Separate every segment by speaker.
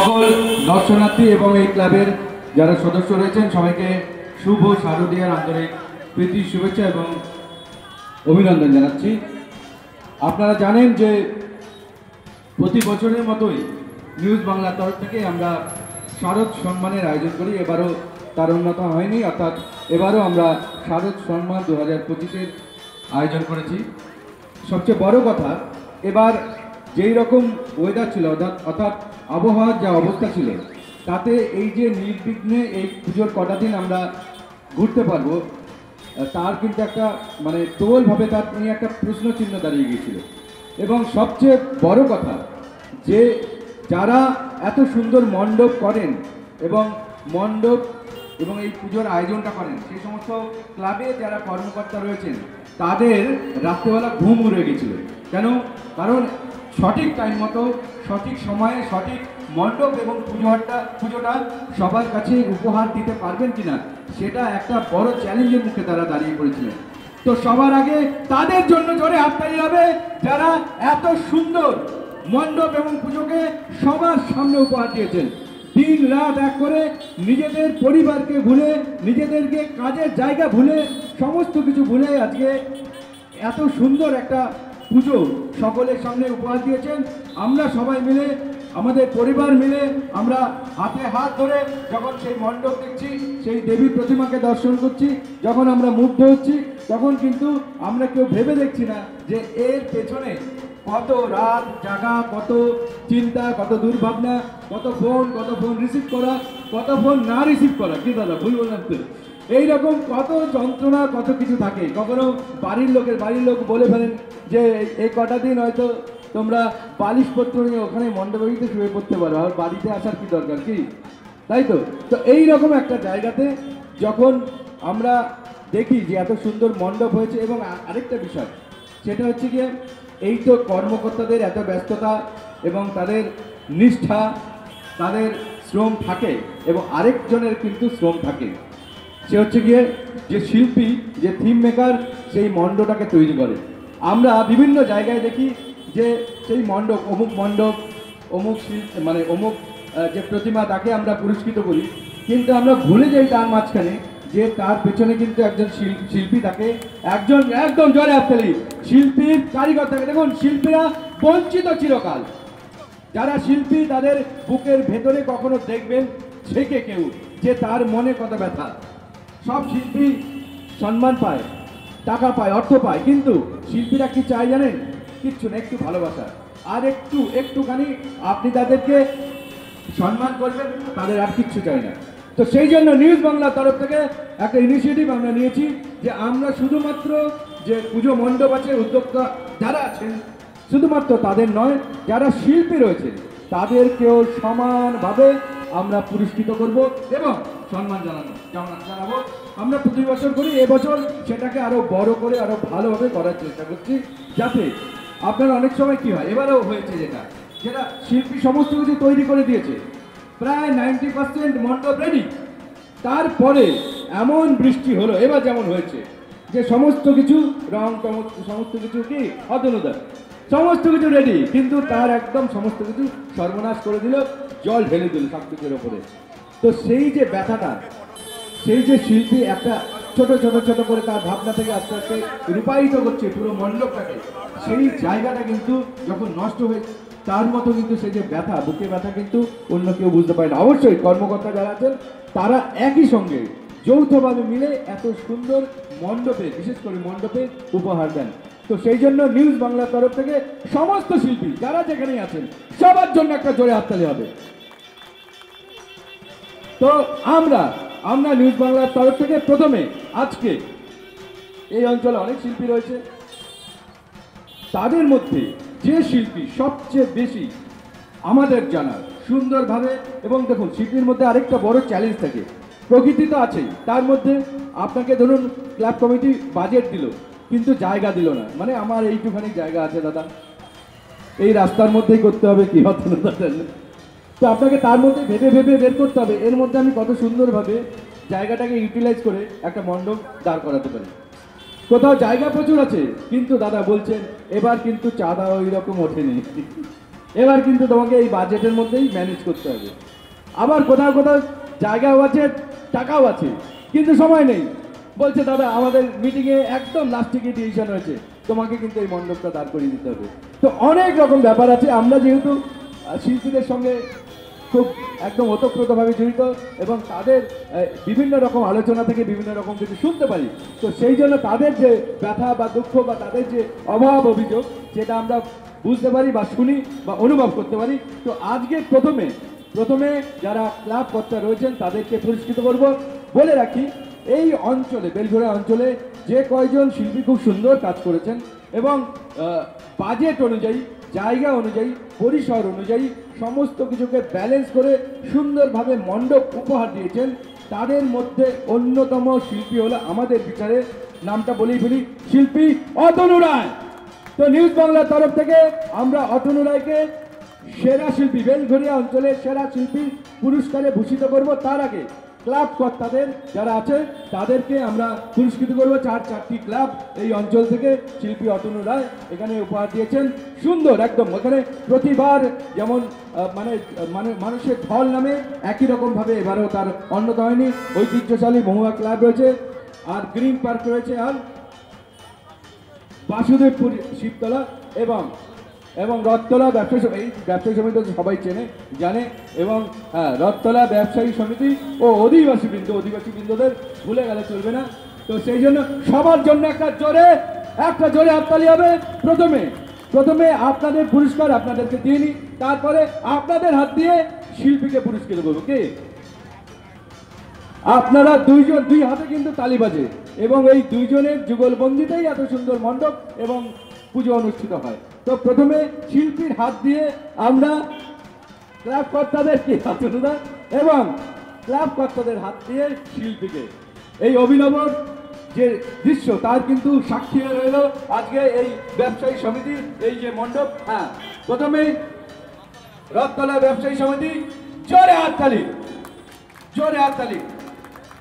Speaker 1: সকল দর্শনার্থী এবং এই ক্লাবের যারা সদস্য রয়েছেন সবাইকে শুভ শারদীয়ার আন্তরিক প্রীতি শুভেচ্ছা এবং অভিনন্দন জানাচ্ছি। আপনারা জানেন যে প্রতি বছরের মতোই নিউজ বাংলার তরফ থেকে আমরা শারদ সম্মানের আয়োজন করি। এবারও তার অন্যতা হয়নি, অর্থাৎ এবারও আমরা শারদ সম্মান 2025-এর আয়োজন করেছি। সবচেয়ে বড় কথা, এবার যেই রকম ওয়েদার ছিল অর্থাৎ আবহাওয়ার যা অবস্থা ছিল, তাতে এই যে নির্বিঘ্নে এই পুজোর কটা দিন আমরা ঘুরতে পারবো, তার কিন্তু একটা প্রবলভাবে তার নিয়ে একটা প্রশ্নচিহ্ন দাঁড়িয়ে গিয়েছিল। এবং সবচেয়ে বড় কথা যে যারা এত সুন্দর মণ্ডপ করেন এবং এই পুজোর আয়োজনটা করেন, সেই সমস্ত ক্লাবে যারা কর্মকর্তা রয়েছেন তাদের রাত্রেবেলা ঘুম উড়ে গেছিল। কারণ সঠিক টাইম মতো সঠিক সময়ে সঠিক মণ্ডপ এবং পুজোটা সবার কাছে উপহার দিতে পারবেন কিনা, সেটা একটা বড় চ্যালেঞ্জের মুখে তারা দাঁড়িয়ে পড়েছিলেন। তো সবার আগে তাদের জন্য জোরে হাততালি হবে যারা এত সুন্দর মণ্ডপ এবং পুজোকে সবার সামনে উপহার দিয়েছেন। দিন রাত এক করে নিজেদের পরিবারকে ভুলে, নিজেদেরকে কাজের জায়গা ভুলে, সমস্ত কিছু ভুলে আজকে এত সুন্দর একটা পুজো সকলের সামনে উপহার দিয়েছেন। আমরা সবাই মিলে, আমাদের পরিবার মিলে আমরা হাতে হাত ধরে যখন সেই মণ্ডপ দেখছি, সেই দেবী প্রতিমাকে দর্শন করছি, যখন আমরা মুগ্ধ হচ্ছি, তখন কিন্তু আমরা কেউ ভেবে দেখছি না যে এর পেছনে কত রাত জাগা, কত চিন্তা, কত দুর্ভাবনা, কত ফোন রিসিভ করা, কত ফোন না রিসিভ করা। কি দাদা ভুল বললাম তো? এইরকম কত যন্ত্রণা, কত কিছু থাকে। কখনো বাড়ির লোক বলে ফেলেন যে এই কটা দিন হয়তো তোমরা বালিশপত্র নিয়ে ওখানে মণ্ডপে শুয়ে পড়তে পারো, আর বাড়িতে আসার কি দরকার, কি তাই তো? তো এইরকম একটা জায়গাতে যখন আমরা দেখি যে এত সুন্দর মণ্ডপ হয়েছে, এবং আরেকটা বিষয় সেটা হচ্ছে গিয়ে এই তো কর্মকর্তাদের এত ব্যস্ততা এবং তাদের নিষ্ঠা, তাদের শ্রম থাকে, এবং আরেকজনের কিন্তু শ্রম থাকে, সে হচ্ছে গিয়ে যে শিল্পী, যে থিম মেকার সেই মণ্ডপটাকে তৈরি করে। আমরা বিভিন্ন জায়গায় দেখি যে সেই অমুক যে প্রতিমা তাকে আমরা পুরস্কৃত করি, কিন্তু আমরা ভুলে যাই তার মাঝখানে যে তার পেছনে কিন্তু একজন শিল্পী থাকে, একদম জোরে হাততালি শিল্পীর কারিগর থাকে। দেখুন, শিল্পীরা বঞ্চিত চিরকাল। যারা শিল্পী তাদের বুকের ভেতরে কখনো দেখবেন ছেকে কেউ যে তার মনে কত ব্যথা। সব শিল্পী সম্মান পায়, টাকা পায়, অর্থ পায়, কিন্তু শিল্পীরা কি চায় জানেন? কিচ্ছু না, একটু ভালোবাসা আর একটুখানি আপনি তাদেরকে সম্মান করবেন, তাদের আর কিচ্ছু চাই না। তো সেই জন্য নিউজ বাংলার তরফ থেকে একটা ইনিশিয়েটিভ আমরা নিয়েছি যে আমরা শুধুমাত্র যে পুজো মণ্ডপ আছে, উদ্যোক্তা যারা আছেন, শুধুমাত্র তাদের নয়, যারা শিল্পী রয়েছে তাদেরকেও সমানভাবে আমরা পুরস্কৃত করব এবং সম্মান জানাবো। আমরা প্রতি বছর করি, এবছর সেটাকে আরো বড় করে আরো ভালোভাবে করার চেষ্টা করছি, যাতে আপনারা অনেক সময় কি হয়, এবারেও হয়েছে যেটা শিল্পী সমস্ত কিছু তৈরি করে দিয়েছে, প্রায় 90% মণ্ডপ রেডি, তারপরে এমন বৃষ্টি হলো এবার যেমন হয়েছে যে সমস্ত কিছু সমস্ত কিছু কি অদনুদার, সমস্ত কিছু রেডি, কিন্তু তার একদম সমস্ত কিছু সর্বনাশ করে দিল, জল ঢেলে দিল সব কিছুর ওপরে। তো সেই যে ব্যথাটা, সেই যে শিল্পী একটা ছোট করে তার ভাবনা থেকে আস্তে আস্তে রূপায়িত করছে পুরো মণ্ডপটাকে, সেই জায়গাটা কিন্তু যখন নষ্ট হয়ে, তার মতো কিন্তু সেই যে ব্যথা, বুকে ব্যথা কিন্তু অন্য কেউ বুঝতে পারে না। অবশ্যই কর্মকর্তা যারা আছেন তারা একই সঙ্গে যৌথভাবে মিলে এত সুন্দর মণ্ডপে, বিশেষ করে মণ্ডপে উপহার দেন। তো সেই জন্য নিউজ বাংলার তরফ থেকে সমস্ত শিল্পী যারা যেখানেই আছেন সবার জন্য একটা জোরে হাততালি হবে। তো আমরা নিউজ বাংলার তরফ থেকে প্রথমে আজকে এই অঞ্চলে অনেক শিল্পী রয়েছে, তাদের মধ্যে যে শিল্পী সবচেয়ে বেশি আমাদের জানা সুন্দরভাবে, এবং দেখুন শিল্পীর মধ্যে আরেকটা বড় চ্যালেঞ্জ থাকে, প্রকৃতি তো আছেই, তার মধ্যে আপনাকে ধরুন ক্লাব কমিটি বাজেট দিল কিন্তু জায়গা দিল না, আমার এইটুখানি জায়গা আছে দাদা, এই রাস্তার মধ্যেই করতে হবে, কি হতো না দাদা, তো আপনাকে তার মধ্যে ভেবে বের করতে হবে এর মধ্যে আমি কত সুন্দরভাবে জায়গাটাকে ইউটিলাইজ করে একটা মণ্ডপ দাঁড় করাতে পারি। কোথাও জায়গা প্রচুর আছে, কিন্তু দাদা বলছেন এবার কিন্তু চাঁদা ওই রকম ওঠেনি, এবার কিন্তু তোমাকে এই বাজেটের মধ্যেই ম্যানেজ করতে হবে। আবার কোথাও কোথাও জায়গাও আছে, টাকাও আছে, কিন্তু সময় নেই। বলছে দাদা আমাদের মিটিংয়ে একদম লাস্টে গিয়ে ডিসিশন হয়েছে তোমাকে কিন্তু এই মণ্ডপটা দাঁড় করিয়ে দিতে হবে। তো অনেক রকম ব্যাপার আছে। আমরা যেহেতু শিল্পীদের সঙ্গে খুব একদম ওতপ্রোতভাবে জড়িত এবং তাদের বিভিন্ন রকম আলোচনা থেকে বিভিন্ন রকম কিছু শুনতে পারি, তো সেই জন্য তাদের যে ব্যথা বা দুঃখ বা তাদের যে অভাব অভিযোগ সেটা আমরা বুঝতে পারি বা শুনি বা অনুভব করতে পারি। তো আজকে প্রথমে যারা ক্লাব কর্তা রয়েছেন তাদেরকে পুরস্কৃত করব। বলে রাখি, এই অঞ্চলে বেলঘড়িয়া অঞ্চলে যে কয়জন শিল্পী খুব সুন্দর কাজ করেছেন এবং বাজেট অনুযায়ী, জায়গা অনুযায়ী, পরিসর অনুযায়ী সমস্ত কিছুকে ব্যালেন্স করে সুন্দরভাবে মণ্ডপ উপহার দিয়েছেন, তাদের মধ্যে অন্যতম শিল্পী হলো আমাদের বিচারে, নামটা বলেই ফেলি, শিল্পী অতনু রায়। তো নিউজ বাংলার তরফ থেকে আমরা অতনু রায়কে সেরা শিল্পী, বেলঘড়িয়া অঞ্চলের সেরা শিল্পী পুরস্কারে ভূষিত করব। তার আগে ক্লাব কর্তাদের যারা আছে তাদেরকে আমরা পুরস্কৃত করব। চারটি ক্লাব এই অঞ্চল থেকে শিল্পী অতনু রায় এখানে উপহার দিয়েছেন। সুন্দর একদম, ওখানে প্রতিবার যেমন মানুষের ঢল নামে একই রকমভাবে এবারেও তার অন্যতা হয়নি। ঐতিহ্যশালী মহুয়া ক্লাব রয়েছে, আর গ্রিন পার্ক রয়েছে, আর বাসুদেবপুর শিবতলা এবং রথতলা এই ব্যবসায়ী সমিতি সবাই জানে এবং রথতলা ব্যবসায়ী সমিতি ও অধিবাসী বৃন্দদের ভুলে গেলে চলবে না। তো সেই জন্য সবার জন্য একটা জোরে হাততালি হবে। প্রথমে আপনাদের পুরস্কার আপনাদেরকে দিয়ে নি, তারপরে আপনাদের হাত দিয়ে শিল্পীকে পুরস্কৃত করবো। কে আপনারা দুই হাতে কিন্তু তালি বাজে এবং এই দুইজনের যুগলবন্দিতেই এত সুন্দর মণ্ডপ এবং পুজো অনুষ্ঠিত হয়। তো প্রথমে শিল্পীর হাত দিয়ে আমরা ক্লাব কর্তাদেরকে এবং ক্লাব কর্তাদের হাত দিয়ে শিল্পীকে, এই অভিনব যে দৃশ্য তার কিন্তু সাক্ষী হয়ে রইল আজকে এই ব্যবসায়ী সমিতির এই যে মণ্ডপ। প্রথমে রথতলা ব্যবসায়ী সমিতি, জোরে হাততালি।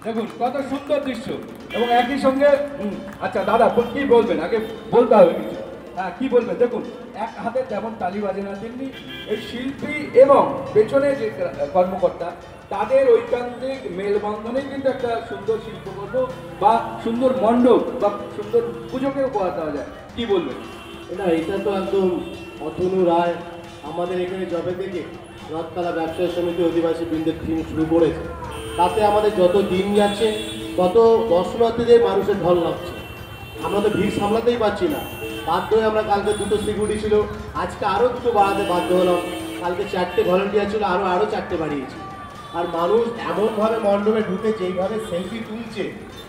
Speaker 1: দেখুন কত সুন্দর দৃশ্য এবং একই সঙ্গে আচ্ছা দাদা কি বলবেন, আগে বলতে হবে কিছু। কি বলবেন? দেখুন এক হাতে যেমন তালি বাজে না, তেমনি এই শিল্পী এবং পেছনে যে কর্মকর্তা তাদের ঐকান্তিক মেলবন্ধনে কিন্তু একটা সুন্দর শিল্পকর্ম বা সুন্দর মণ্ডপ বা সুন্দর পুজোকে উপহার দেওয়া যায়। কি বলবেন?
Speaker 2: না, এটা তো একদম অতনু রায় আমাদের এখানে জবে থেকে রথতলা ব্যবসায়ী সমিতি অধিবাসী বৃন্দের থিম শুরু করেছে, তাতে আমাদের যত দিন যাচ্ছে তত দর্শনার্থীদের মানুষের ঢল লাগছে। আমরা তো ভিড় সামলাতেই পারছি না, বাধ্য হয়ে আমরা কালকে 2টো সিকিউরিটি ছিল, আজকে আরও 2টো বাড়াতে বাধ্য হলাম। কালকে 4টে ভলেন্টিয়ার ছিল, আরও 4টে বাড়িয়েছি। আর মানুষ এমনভাবে মণ্ডপে ঢুকে যেইভাবে সেলফি তুলছে,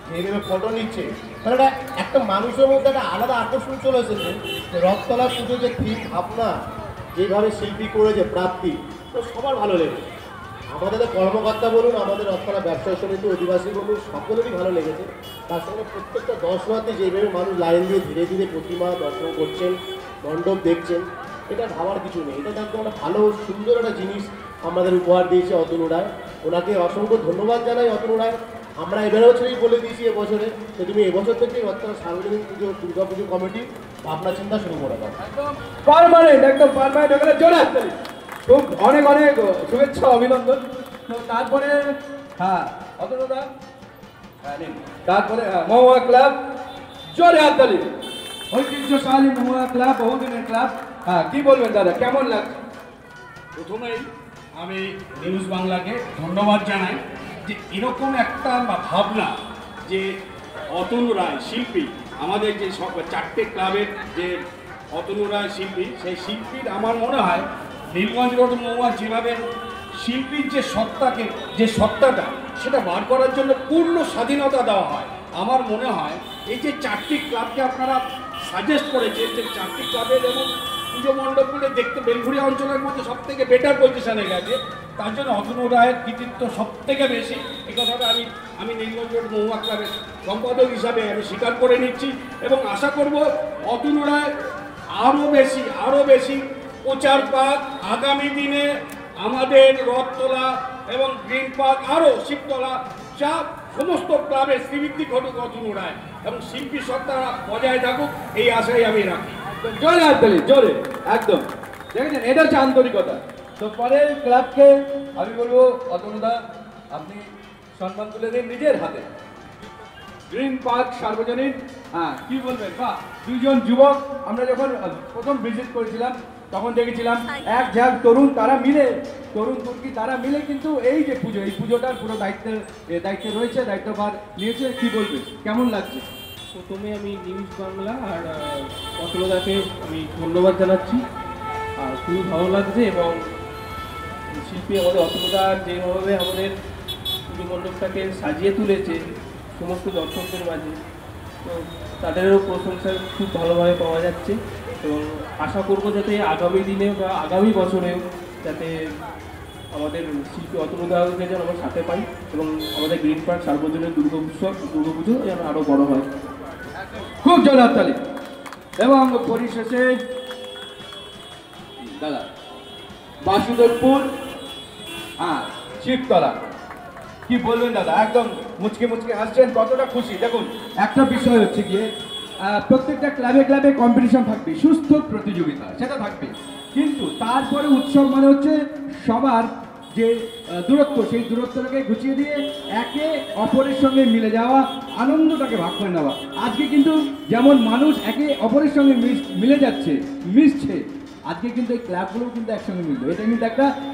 Speaker 2: যেইভাবে ফটো নিচ্ছে, মানে একটা মানুষের মধ্যে একটা আলাদা আকর্ষণ চলে এসেছে। রথতলা পুজো যে থিম ভাবনা যেভাবে শিল্পী করেছে প্রাপ্তি, তো সবার ভালো লেগেছে। আমাদের কর্মকর্তা বলুন, আমাদের রথতলা ব্যবসায়ী সমিতি অধিবাসী বলুন, সকলেরই ভালো লেগেছে। তার সঙ্গে প্রত্যেকটা দর্শনার্থী যেভাবে মানুষ লাইন দিয়ে ধীরে ধীরে প্রতিমা দর্শন করছেন, মণ্ডপ দেখছেন, এটা ভাবার কিছু নেই। এটা একদম একটা ভালো সুন্দর একটা জিনিস আমাদের উপহার দিয়েছে অতনু রায়। ওনাকে অসংখ্য ধন্যবাদ জানাই অতনু রায়। আমরা এবারেও ছেড়েই বলে দিয়েছি এবছরে যে তুমি এবছর থেকেই রথতলা সার্বজনীন পুজো দুর্গা পুজো কমিটি ভাবনা চিন্তা শুরু করে দাও।
Speaker 1: একদম পারমানেন্ট ওখানে জোরে হাততালি। খুব অনেক শুভেচ্ছা, অভিনন্দন। তো তারপরে অতনু রায়, তারপরে মহুয়া ক্লাব, জোরে হাততালি। ঐতিহ্যশালী মহুয়া ক্লাব, বহুদিনের ক্লাব। কি বলবেন দাদা, কেমন লাগছে?
Speaker 3: প্রথমেই আমি নিউজ বাংলাকে ধন্যবাদ জানাই যে এরকম একটা ভাবনা, যে অতনু রায় শিল্পী, আমাদের যে 4টে ক্লাবের যে অতনু রায় শিল্পী, সেই শিল্পীর আমার মনে হয় নীলগঞ্জ রোড মহুয়া যেভাবে শিল্পীর যে সত্তাটা সেটা বার করার জন্য পূর্ণ স্বাধীনতা দেওয়া হয়। আমার মনে হয় এই যে 4টি ক্লাবকে আপনারা সাজেস্ট করেছেন, যে 4টি ক্লাবের এবং পুজো মণ্ডপগুলো দেখতে বেলঘড়িয়া অঞ্চলের মধ্যে সব থেকে বেটার পজিশনে গেছে, তার জন্য অতনু রায়ের কৃতিত্ব সব থেকে বেশি। এই কথাটা আমি নীলগঞ্জ রোড মহুয়া ক্লাবের সম্পাদক হিসাবে আমি স্বীকার করে নিচ্ছি এবং আশা করব অতনু রায় আরও বেশি প্রচার পাক। আগামী দিনে আমাদের রথতলা এবং গ্রিন পার্ক, আরও শিবতলা, সমস্ত ক্লাবের শ্রীবৃদ্ধি ঘটুক অতনু রায় এবং শিল্পী সত্তা বজায় থাকুক, এই আশাই আমি রাখি।
Speaker 1: জোরে হাততালি, জোরে একদম। দেখেছেন, এটা হচ্ছে আন্তরিকতা। তো পরে ক্লাবকে আমি বলবো অতনুদা আপনি সম্মান তুলে দিন নিজের হাতে। গ্রিন পার্ক সার্বজনীন, হ্যাঁ কি বলবেন? বা দুইজন যুবক আমরা যখন প্রথম ভিজিট করেছিলাম তখন দেখেছিলাম এক ঝাঁক তরুণ, তারা মিলে তরুণ তুর্কি তারা মিলে কিন্তু এই যে পুজো, এই পুজোটার পুরো দায়িত্বে রয়েছে, দায়িত্বভার নিয়েছে। কি বলবেন, কেমন লাগছে?
Speaker 4: প্রথমে আমি নিউজ বাংলা আর অতনুদাকে আমি ধন্যবাদ জানাচ্ছি। আর খুবই ভালো লাগছে, এবং শিল্পী আমাদের অতনুদা যেভাবে আমাদের পুজো মণ্ডপটাকে সাজিয়ে তুলেছে সমস্ত দর্শকদের মাঝে, তো তাদেরও প্রশংসা খুব ভালোভাবে পাওয়া যাচ্ছে। এবং আশা করবো যাতে আগামী দিনে বা আগামী বছরেও যাতে আমাদের শিল্পী অতনুদাকে যেন আমরা সাথে পাই, এবং আমাদের গ্রিন পার্ক সার্বজনীন দুর্গাপুজো যেন আরও বড় হয়।
Speaker 1: খুব জোরহাততালি। এবং পরিশেষে দাদা বাসুদেবপুর, হ্যাঁ শিবতলা, কি বলবেন দাদা? একদম মুচকে মুচকে হাসছেন, কতটা খুশি। দেখুন একটা বিষয় হচ্ছে গিয়ে প্রত্যেকটা ক্লাবে ক্লাবে কম্পিটিশন থাকবে, সুস্থ প্রতিযোগিতা সেটা থাকবে, কিন্তু তারপরে উৎসব মানে হচ্ছে সবার যে দূরত্ব, সেই দূরত্বটাকে ঘুচিয়ে দিয়ে একে অপরের সঙ্গে মিলে যাওয়া, আনন্দটাকে ভাগ করে নেওয়া। আজকে কিন্তু যেমন মানুষ একে অপরের সঙ্গে মিলে যাচ্ছে, মিশছে, আজকে কিন্তু এই ক্লাবগুলোও কিন্তু একসঙ্গে মিলবে, এটা কিন্তু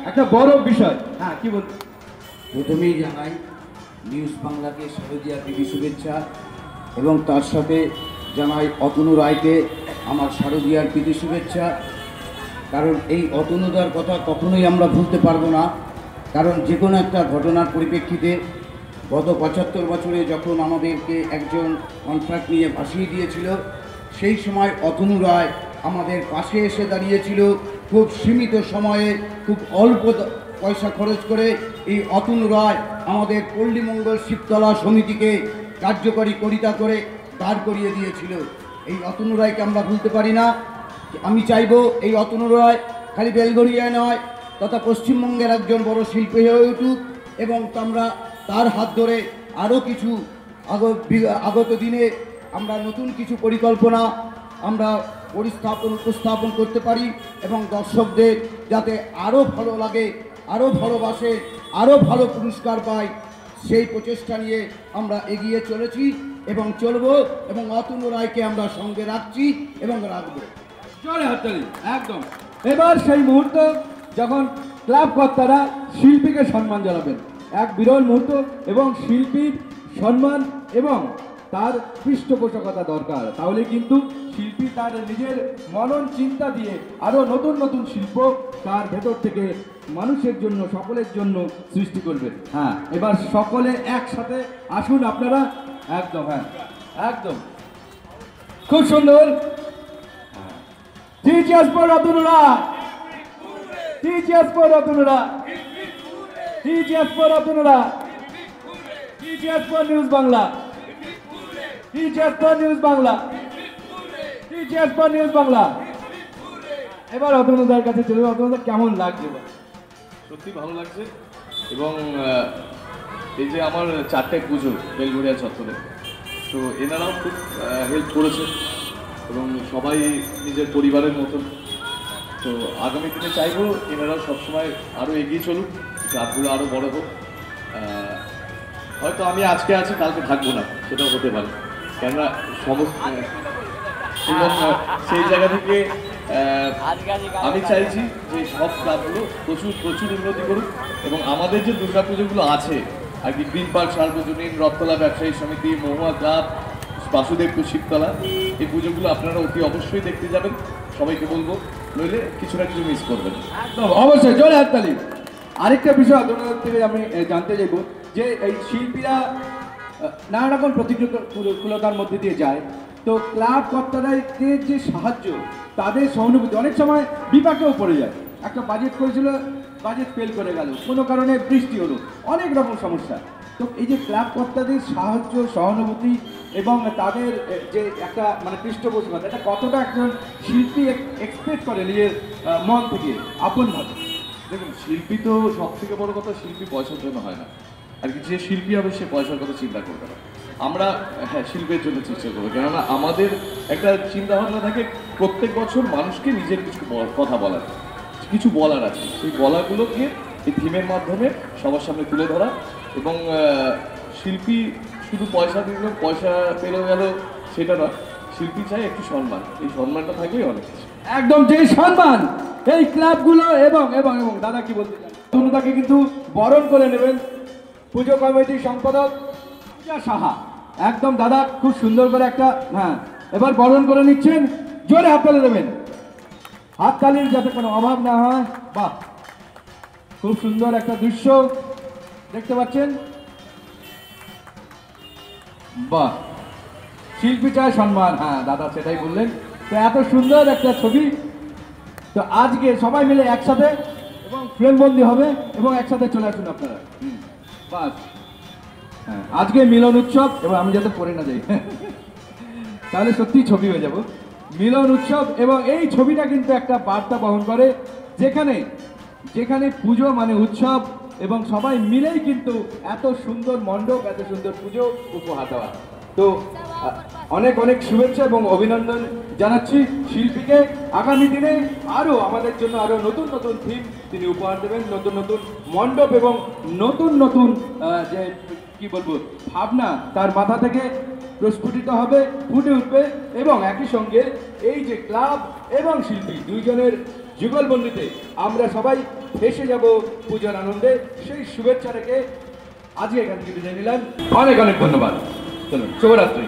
Speaker 1: একটা বড় বিষয়। হ্যাঁ কি বলবো?
Speaker 5: প্রথমেই জানাই নিউজ বাংলাকে শারদীয়ার প্রীতি শুভেচ্ছা, এবং তার সাথে জানাই অতনু রায়কে আমার শারদীয়ার প্রীতি শুভেচ্ছা। কারণ এই অতনুদার কথা কখনোই আমরা ভুলতে পারবো না, কারণ যে কোনো একটা ঘটনার পরিপ্রেক্ষিতে গত 75 বছরে যখন আমাদেরকে একজন কন্ট্রাক্ট নিয়ে ভাসিয়ে দিয়েছিল, সেই সময় অতনু রায় আমাদের পাশে এসে দাঁড়িয়েছিল। খুব সীমিত সময়ে খুব অল্প পয়সা খরচ করে এই অতনু রায় আমাদের পল্লীমঙ্গল শিবতলা সমিতিকে কার্যকরী করে দাঁড় করিয়ে দিয়েছিল। এই অতনু রায়কে আমরা ভুলতে পারি না। আমি চাইব এই অতনু রায় খালি বেলগড়িয়ায় নয়, তথা পশ্চিমবঙ্গের একজন বড় শিল্পী হয়ে উঠুক, এবং আমরা তার হাত ধরে আরও কিছু আগত দিনে আমরা নতুন কিছু পরিকল্পনা আমরা উপস্থাপন করতে পারি, এবং দর্শকদের যাতে আরও ভালো লাগে, আরও ভালোবাসে, আরও ভালো পুরস্কার পায়, সেই প্রচেষ্টা নিয়ে আমরা এগিয়ে চলেছি এবং চলব, এবং অতনু রায়কে আমরা সঙ্গে রাখছি এবং রাখবো।
Speaker 1: জোরে হাততালি। একদম। এবার সেই মুহূর্ত যখন ক্লাব কর্তারা শিল্পীকে সম্মান জানাবেন, এক বিরল মুহূর্ত, এবং শিল্পীর সম্মান এবং তার পৃষ্ঠপোষকতা দরকার, তাহলে কিন্তু শিল্পী তার নিজের মনন চিন্তা দিয়ে আরও নতুন নতুন শিল্প তার ভেতর থেকে মানুষের জন্য, সকলের জন্য সৃষ্টি করবে। হ্যাঁ এবার সকলে একসাথে আসুন আপনারা। একদম, হ্যাঁ একদম, খুব সুন্দর। Teachers for Atunura! Teachers for Atunura! Teachers for Atunura! Teachers for News Bangla! Teachers for News Bangla! Teachers for News Bangla! এবার অতনুদার কাছে চলে, অতনুদা কেমন লাগছে?
Speaker 6: সত্যি ভালো লাগছে, এবং এই যে আমার 4টে পুজো বেলঘড়িয়া চত্বরে, তো এনারাও খুব হেল্প করেছে, এবং সবাই নিজের পরিবারের মতন। তো আগামী দিনে চাইবো এনারাও সবসময় আরও এগিয়ে চলুক, ক্লাবগুলো আরও বড় হোক। হয়তো আমি আজকে আছি, কালকে থাকবো না, সেটাও হতে পারে, কেননা সমস্ত এবং সেই জায়গা থেকে আমি চাইছি যে সব ক্লাবগুলো প্রচুর উন্নতি করুক, এবং আমাদের যে দুর্গাপুজোগুলো আছে আর কি, গ্রিন পার্ক সার্বজনীন, রথতলা ব্যবসায়ী সমিতি, মহুয়া ক্লাব, বাসুদেবপুর শিবতলা, এই পুজোগুলো আপনারা অতি অবশ্যই দেখতে যাবেন। সবাইকে বলবো, নইলে কিছু না কিছু মিস করবেন।
Speaker 1: একদম অবশ্যই, জোরে হাততালি। আরেকটা বিষয় আপনাদের থেকে আমি জানতে চাইব যে এই শিল্পীরা নানা রকম প্রতিকূলতার মধ্যে দিয়ে যায়, তো ক্লাব কর্তাদের যে সাহায্য, তাদের সহানুভূতি, অনেক সময় বিপাকেও পড়ে যায়। একটা বাজেট করেছিল, বাজেট ফেল করে গেল, কোনো কারণে বৃষ্টি হলো, অনেক রকম সমস্যা। তো এই যে ক্লাব কর্তাদের সাহায্য, সহানুভূতি এবং তাদের যে একটা মানে পৃষ্ঠপোষকতা, এটা কতটা একজন শিল্পী এক্সপেক্ট করে নিজের মন থেকে আপনভাবে?
Speaker 6: দেখুন, শিল্পী তো সব থেকে বড় কথা, শিল্পী পয়সার জন্য হয় না, আর কি যে শিল্পী হবে সে পয়সার কথা চিন্তা করবে না। আমরা হ্যাঁ শিল্পের জন্য চেষ্টা করবো, কেননা আমাদের একটা চিন্তা ভাবনা থাকে প্রত্যেক বছর মানুষকে নিজের কিছু কথা বলার, কিছু বলার আছে, সেই বলাগুলোকে এই থিমের মাধ্যমে সবার সামনে তুলে ধরা। এবং শিল্পী শুধু পয়সা দিল, পয়সা পেলে গেল সেটা নয়, শিল্পী চাই একটু সম্মান, এই সম্মানটা থাকলেই অনেক কিছু।
Speaker 1: একদম যে সম্মান এই ক্লাবগুলো এবং এবং এবং দাদা কি বলতে চান? তনুদাকে কিন্তু বরণ করে নেবেন পুজো কমিটির সম্পাদক পূজা সাহা। একদম দাদা খুব সুন্দর করে একটা, হ্যাঁ এবার বরণ করে নিচ্ছেন, জোরে হাততালি দেবেন, হাততালির যাতে কোনো অভাব না হয়। বাহ, খুব সুন্দর একটা দৃশ্য দেখতে পাচ্ছেন। বাহ, শিল্পী চায় সম্মান, হ্যাঁ দাদা সেটাই বললেন। তো এত সুন্দর একটা ছবি, তো আজকে সবাই মিলে একসাথে এবং ফ্রেমবন্দি হবে এবং একসাথে চলে আসুন আপনারা। বাস, হ্যাঁ আজকে মিলন উৎসব, এবং আমি যাতে পড়ে না যাই তাহলে সত্যি ছবি হয়ে যাব। মিলন উৎসব, এবং এই ছবিটা কিন্তু একটা বার্তা বহন করে, যেখানে যেখানে পুজো মানে উৎসব এবং সবাই মিলেই কিন্তু এত সুন্দর মণ্ডপ, এত সুন্দর পুজো উপহার দেওয়া। তো অনেক অনেক শুভেচ্ছা এবং অভিনন্দন জানাচ্ছি শিল্পীকে। আগামী দিনে আরও আমাদের জন্য আরও নতুন নতুন থিম তিনি উপহার দেবেন, নতুন নতুন মণ্ডপ এবং নতুন নতুন যে কি বলবো ভাবনা তার মাথা থেকে প্রস্ফুটিত হবে, ফুটে উঠবে। এবং একই সঙ্গে এই যে ক্লাব এবং শিল্পী দুইজনের যুগলবন্দিতে আমরা সবাই ভেসে যাব পূজার আনন্দে। সেই শুভেচ্ছা রেখে আজকে এখান থেকে বিদায় নিলাম। অনেক অনেক ধন্যবাদ। চলুন, শুভরাত্রি।